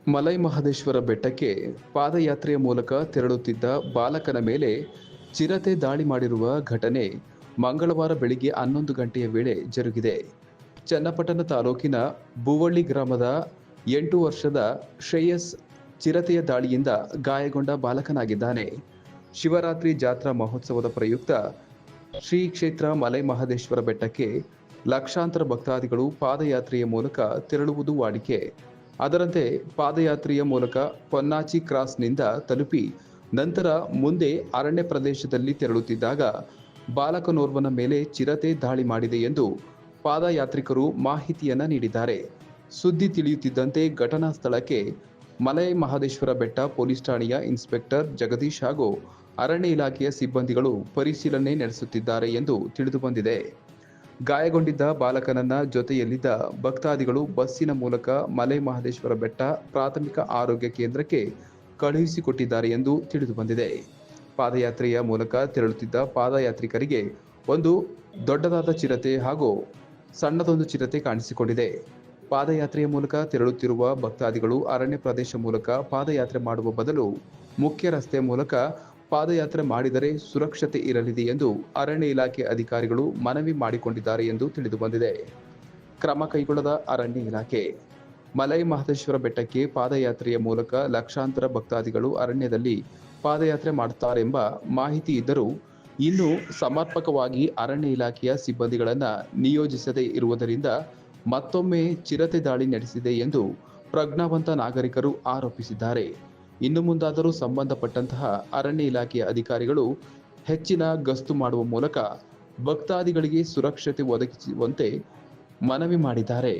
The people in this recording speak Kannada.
ಮಲೈ ಮಹದೇಶ್ವರ ಬೆಟ್ಟಕ್ಕೆ ಪಾದಯಾತ್ರೆಯ ಮೂಲಕ ತೆರಳುತ್ತಿದ್ದ ಬಾಲಕನ ಮೇಲೆ ಚಿರತೆ ದಾಳಿ ಮಾಡಿರುವ ಘಟನೆ ಮಂಗಳವಾರ ಬೆಳಿಗ್ಗೆ 11 ಗಂಟೆಯ ವೇಳೆ ಜರುಗಿದೆ. ಚನ್ನಪಟ್ಟಣ ತಾಲೂಕಿನ ಬೂವಳ್ಳಿ ಗ್ರಾಮದ 8 ವರ್ಷದ ಶ್ರೇಯಸ್ ಚಿರತೆಯ ದಾಳಿಯಿಂದ ಗಾಯಗೊಂಡ ಬಾಲಕನಾಗಿದ್ದಾನೆ. ಶಿವರಾತ್ರಿ ಜಾತ್ರಾ ಮಹೋತ್ಸವದ ಪ್ರಯುಕ್ತ ಶ್ರೀ ಕ್ಷೇತ್ರ ಮಲೈ ಮಹದೇಶ್ವರ ಬೆಟ್ಟಕ್ಕೆ ಲಕ್ಷಾಂತರ ಭಕ್ತಾದಿಗಳು ಪಾದಯಾತ್ರೆಯ ಮೂಲಕ ತೆರಳುವುದು ವಾಡಿಕೆ. ಅದರಂತೆ ಪಾದಯಾತ್ರೆಯ ಮೂಲಕ ಪೊನ್ನಾಚಿ ಕ್ರಾಸ್ನಿಂದ ತಲುಪಿ ನಂತರ ಮುಂದೆ ಅರಣ್ಯ ಪ್ರದೇಶದಲ್ಲಿ ತೆರಳುತ್ತಿದ್ದಾಗ ಬಾಲಕನೋರ್ವನ ಮೇಲೆ ಚಿರತೆ ದಾಳಿ ಮಾಡಿದೆ ಎಂದು ಪಾದಯಾತ್ರಿಕರು ಮಾಹಿತಿಯನ್ನ ನೀಡಿದ್ದಾರೆ. ಸುದ್ದಿ ತಿಳಿಯುತ್ತಿದ್ದಂತೆ ಘಟನಾ ಸ್ಥಳಕ್ಕೆ ಮಲೈ ಮಹದೇಶ್ವರ ಬೆಟ್ಟ ಪೊಲೀಸ್ ಠಾಣೆಯ ಇನ್ಸ್ಪೆಕ್ಟರ್ ಜಗದೀಶ್ ಹಾಗೂ ಅರಣ್ಯ ಇಲಾಖೆಯ ಸಿಬ್ಬಂದಿಗಳು ಪರಿಶೀಲನೆ ನಡೆಸುತ್ತಿದ್ದಾರೆ ಎಂದು ತಿಳಿದುಬಂದಿದೆ. ಗಾಯಗೊಂಡಿದ್ದ ಬಾಲಕನನ್ನ ಜೊತೆಯಲ್ಲಿದ್ದ ಭಕ್ತಾದಿಗಳು ಬಸ್ಸಿನ ಮೂಲಕ ಮಲೈ ಮಹದೇಶ್ವರ ಬೆಟ್ಟ ಪ್ರಾಥಮಿಕ ಆರೋಗ್ಯ ಕೇಂದ್ರಕ್ಕೆ ಕಳುಹಿಸಿಕೊಟ್ಟಿದ್ದಾರೆ ಎಂದು ತಿಳಿದುಬಂದಿದೆ. ಪಾದಯಾತ್ರೆಯ ಮೂಲಕ ತೆರಳುತ್ತಿದ್ದ ಪಾದಯಾತ್ರಿಕರಿಗೆ ಒಂದು ದೊಡ್ಡದಾದ ಚಿರತೆ ಹಾಗೂ ಸಣ್ಣದೊಂದು ಚಿರತೆ ಕಾಣಿಸಿಕೊಂಡಿದೆ. ಪಾದಯಾತ್ರೆಯ ಮೂಲಕ ತೆರಳುತ್ತಿರುವ ಭಕ್ತಾದಿಗಳು ಅರಣ್ಯ ಪ್ರದೇಶ ಮೂಲಕ ಪಾದಯಾತ್ರೆ ಮಾಡುವ ಬದಲು ಮುಖ್ಯ ರಸ್ತೆ ಮೂಲಕ ಪಾದಯಾತ್ರೆ ಮಾಡಿದರೆ ಸುರಕ್ಷತೆ ಇರಲಿದೆ ಎಂದು ಅರಣ್ಯ ಇಲಾಖೆ ಅಧಿಕಾರಿಗಳು ಮನವಿ ಮಾಡಿಕೊಂಡಿದ್ದಾರೆ ಎಂದು ತಿಳಿದುಬಂದಿದೆ. ಕ್ರಮ ಕೈಗೊಳ್ಳದ ಅರಣ್ಯ ಇಲಾಖೆ. ಮಲೈ ಮಹದೇಶ್ವರ ಬೆಟ್ಟಕ್ಕೆ ಪಾದಯಾತ್ರೆಯ ಮೂಲಕ ಲಕ್ಷಾಂತರ ಭಕ್ತಾದಿಗಳು ಅರಣ್ಯದಲ್ಲಿ ಪಾದಯಾತ್ರೆ ಮಾಡುತ್ತಾರೆಂಬ ಮಾಹಿತಿ ಇದ್ದರೂ ಇನ್ನೂ ಸಮರ್ಪಕವಾಗಿ ಅರಣ್ಯ ಇಲಾಖೆಯ ಸಿಬ್ಬಂದಿಗಳನ್ನ ನಿಯೋಜಿಸದೇ ಇರುವುದರಿಂದ ಮತ್ತೊಮ್ಮೆ ಚಿರತೆ ದಾಳಿ ನಡೆಸಿದೆ ಎಂದು ಪ್ರಜ್ಞಾವಂತ ನಾಗರಿಕರು ಆರೋಪಿಸಿದ್ದಾರೆ. ಇನ್ನು ಮುಂದಾದರೂ ಸಂಬಂಧಪಟ್ಟಂತಹ ಅರಣ್ಯ ಇಲಾಖೆಯ ಅಧಿಕಾರಿಗಳು ಹೆಚ್ಚಿನ ಗಸ್ತು ಮಾಡುವ ಮೂಲಕ ಭಕ್ತಾದಿಗಳಿಗೆ ಸುರಕ್ಷತೆ ಒದಗಿಸುವಂತೆ ಮನವಿ ಮಾಡಿದ್ದಾರೆ.